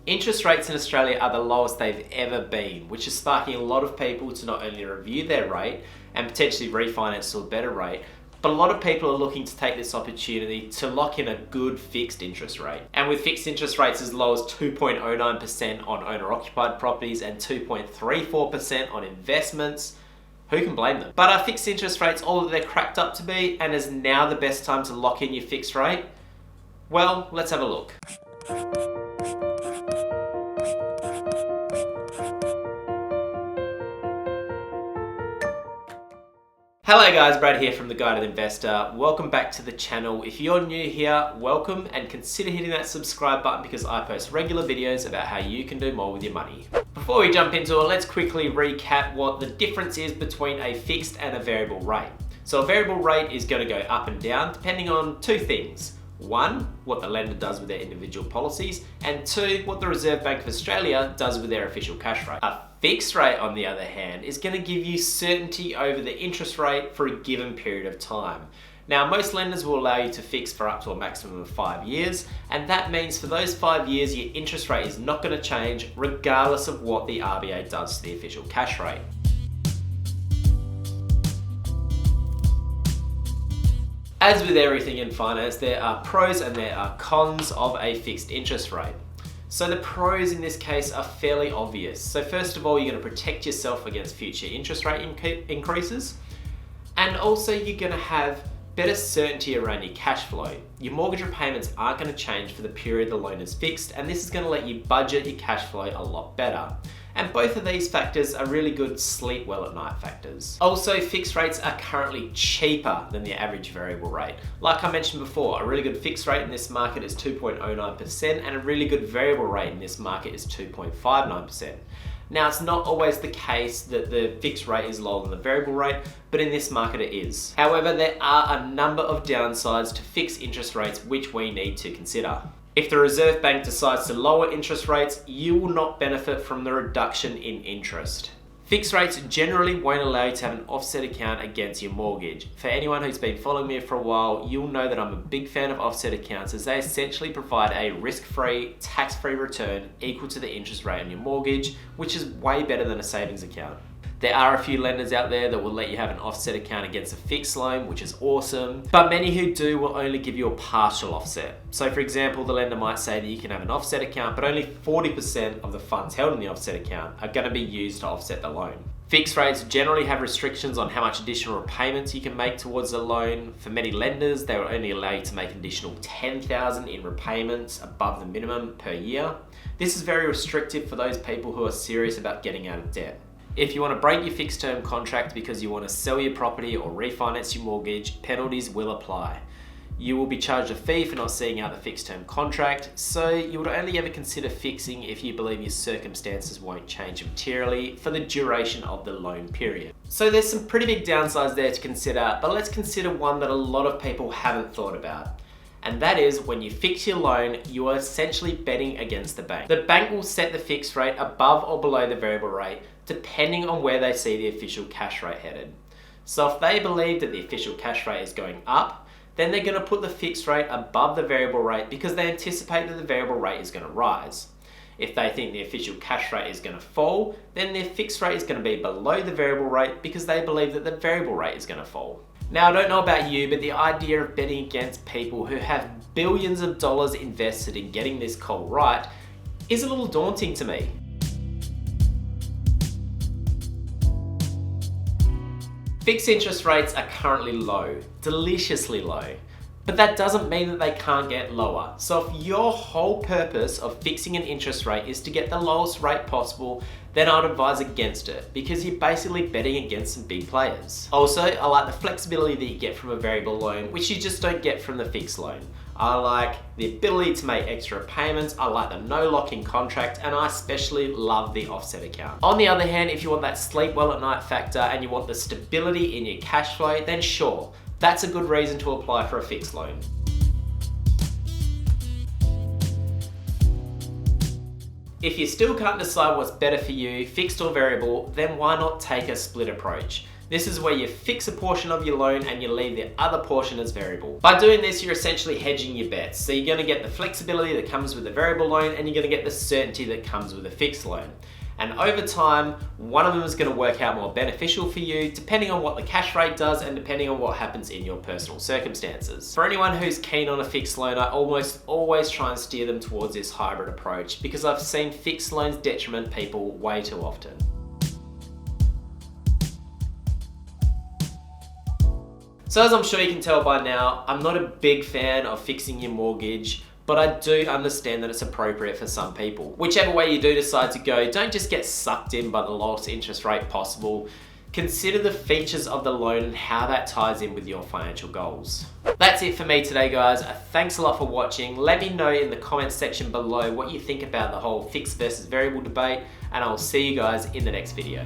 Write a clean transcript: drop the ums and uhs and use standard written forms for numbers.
Interest rates in Australia are the lowest they've ever been, which is sparking a lot of people to not only review their rate and potentially refinance to a better rate, but a lot of people are looking to take this opportunity to lock in a good fixed interest rate. And with fixed interest rates as low as 2.09% on owner-occupied properties and 2.34% on investments, who can blame them? But are fixed interest rates all that they're cracked up to be, and is now the best time to lock in your fixed rate? Well, let's have a look. Hello guys, Brad here from The Guided Investor. Welcome back to the channel. If you're new here, welcome, and consider hitting that subscribe button because I post regular videos about how you can do more with your money. Before we jump into it, let's quickly recap what the difference is between a fixed and a variable rate. So a variable rate is going to go up and down depending on two things. One, what the lender does with their individual policies, and two, what the Reserve Bank of Australia does with their official cash rate. A fixed rate, on the other hand, is going to give you certainty over the interest rate for a given period of time. Now, most lenders will allow you to fix for up to a maximum of 5 years, and that means for those 5 years, your interest rate is not going to change regardless of what the RBA does to the official cash rate. As with everything in finance, there are pros and there are cons of a fixed interest rate. So the pros in this case are fairly obvious. So first of all, you're going to protect yourself against future interest rate increases. And also you're going to have better certainty around your cash flow. Your mortgage repayments aren't going to change for the period the loan is fixed, and this is going to let you budget your cash flow a lot better. And both of these factors are really good sleep well at night factors. Also, fixed rates are currently cheaper than the average variable rate. Like I mentioned before, a really good fixed rate in this market is 2.09%, and a really good variable rate in this market is 2.59%. Now, it's not always the case that the fixed rate is lower than the variable rate, but in this market it is. However, there are a number of downsides to fixed interest rates which we need to consider. If the Reserve Bank decides to lower interest rates, you will not benefit from the reduction in interest. Fixed rates generally won't allow you to have an offset account against your mortgage. For anyone who's been following me for a while, you'll know that I'm a big fan of offset accounts as they essentially provide a risk-free, tax-free return equal to the interest rate on your mortgage, which is way better than a savings account. There are a few lenders out there that will let you have an offset account against a fixed loan, which is awesome, but many who do will only give you a partial offset. So for example, the lender might say that you can have an offset account, but only 40% of the funds held in the offset account are going to be used to offset the loan. Fixed rates generally have restrictions on how much additional repayments you can make towards the loan. For many lenders, they will only allow you to make an additional $10,000 in repayments above the minimum per year. This is very restrictive for those people who are serious about getting out of debt. If you want to break your fixed term contract because you want to sell your property or refinance your mortgage, penalties will apply. You will be charged a fee for not seeing out the fixed term contract, so you would only ever consider fixing if you believe your circumstances won't change materially for the duration of the loan period. So there's some pretty big downsides there to consider, but let's consider one that a lot of people haven't thought about. And that is when you fix your loan, you are essentially betting against the bank. The bank will set the fixed rate above or below the variable rate, depending on where they see the official cash rate headed. So if they believe that the official cash rate is going up, then they're going to put the fixed rate above the variable rate because they anticipate that the variable rate is going to rise. If they think the official cash rate is going to fall, then their fixed rate is going to be below the variable rate because they believe that the variable rate is going to fall. Now, I don't know about you, but the idea of betting against people who have billions of dollars invested in getting this call right is a little daunting to me. Fixed interest rates are currently low, deliciously low, but that doesn't mean that they can't get lower. So if your whole purpose of fixing an interest rate is to get the lowest rate possible, then I'd advise against it because you're basically betting against some big players. Also, I like the flexibility that you get from a variable loan, which you just don't get from the fixed loan. I like the ability to make extra payments, I like the no lock-in contract, and I especially love the offset account. On the other hand, if you want that sleep well at night factor and you want the stability in your cash flow, then sure, that's a good reason to apply for a fixed loan. If you still can't decide what's better for you, fixed or variable, then why not take a split approach? This is where you fix a portion of your loan and you leave the other portion as variable. By doing this, you're essentially hedging your bets. So you're gonna get the flexibility that comes with a variable loan and you're gonna get the certainty that comes with a fixed loan. And over time, one of them is gonna work out more beneficial for you depending on what the cash rate does and depending on what happens in your personal circumstances. For anyone who's keen on a fixed loan, I almost always try and steer them towards this hybrid approach because I've seen fixed loans detriment people way too often. So as I'm sure you can tell by now, I'm not a big fan of fixing your mortgage, but I do understand that it's appropriate for some people. Whichever way you do decide to go, don't just get sucked in by the lowest interest rate possible. Consider the features of the loan and how that ties in with your financial goals. That's it for me today, guys. Thanks a lot for watching. Let me know in the comments section below what you think about the whole fixed versus variable debate, and I'll see you guys in the next video.